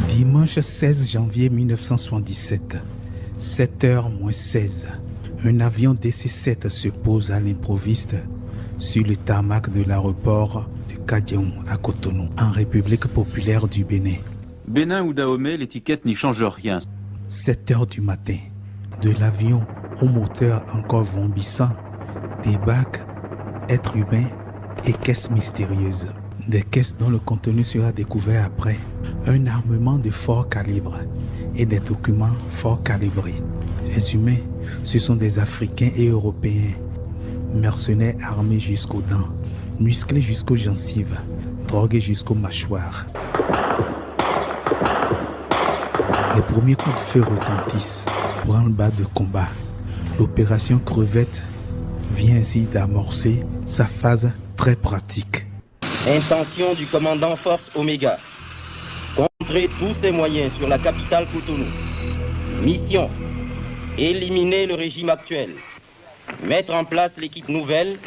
Dimanche 16 janvier 1977, 7h-16, un avion DC-7 se pose à l'improviste sur le tarmac de l'aéroport de Kadiaou à Cotonou, en République populaire du Bénin. Bénin ou Dahomey, l'étiquette n'y change rien. 7h du matin, de l'avion au moteur encore vombissant, débarquent êtres humains et caisses mystérieuses. Des caisses dont le contenu sera découvert après, un armement de fort calibre et des documents fort calibrés. Les humains, ce sont des Africains et Européens, mercenaires armés jusqu'aux dents, musclés jusqu'aux gencives, drogués jusqu'aux mâchoires. Les premiers coups de feu retentissent, branle-bas de combat. L'opération Crevette vient ainsi d'amorcer sa phase très pratique. Intention du commandant Force Oméga. Contrer tous ses moyens sur la capitale Cotonou. Mission. Éliminer le régime actuel. Mettre en place l'équipe nouvelle,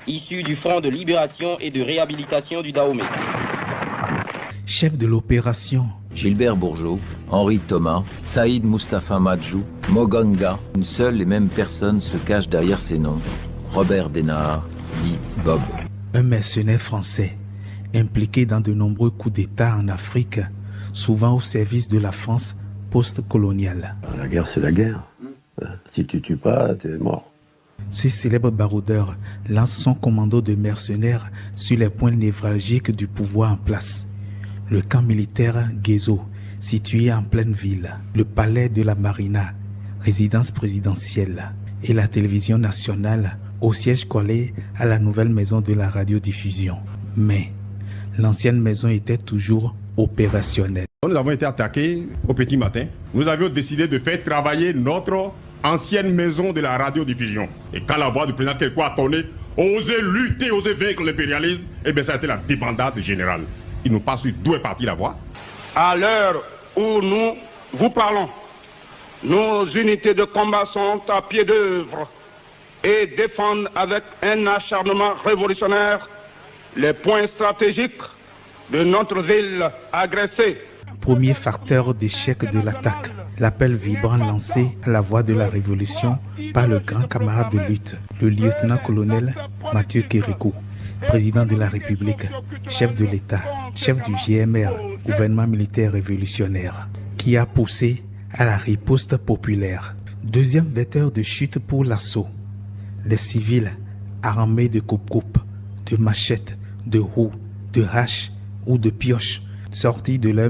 issue du Front de libération et de réhabilitation du Dahomey. Chef de l'opération, Gilbert Bourgeot, Henri Thomas, Saïd Mustapha Madjou, Moganga, une seule et même personne se cache derrière ces noms. Robert Denard, dit Bob. Un mercenaire français, impliqué dans de nombreux coups d'État en Afrique, souvent au service de la France post-coloniale. La guerre, c'est la guerre. Si tu tues pas, t'es mort. Ce célèbre baroudeur lance son commando de mercenaires sur les points névralgiques du pouvoir en place. Le camp militaire Guézo, situé en pleine ville, le palais de la Marina, résidence présidentielle, et la télévision nationale, au siège collé à la nouvelle maison de la radiodiffusion. Mais l'ancienne maison était toujours opérationnelle. Nous avons été attaqués au petit matin. Nous avions décidé de faire travailler notre ancienne maison de la radiodiffusion. Et quand la voix du président Kékou a tourné, oser lutter, oser vaincre l'impérialisme, eh bien ça a été la débandade générale. Il nous passe d'où est partie la voix. À l'heure où nous vous parlons, nos unités de combat sont à pied d'œuvre et défendent avec un acharnement révolutionnaire les points stratégiques de notre ville agressée. Premier facteur d'échec de l'attaque, l'appel vibrant lancé à la voix de la révolution par le grand camarade de lutte, le lieutenant-colonel Mathieu Kérékou, président de la République, chef de l'État, chef du GMR, gouvernement militaire révolutionnaire, qui a poussé à la riposte populaire. Deuxième vecteur de chute pour l'assaut, les civils armés de coupe-coupe, de machettes, de roues, de haches ou de pioches, sortis de leur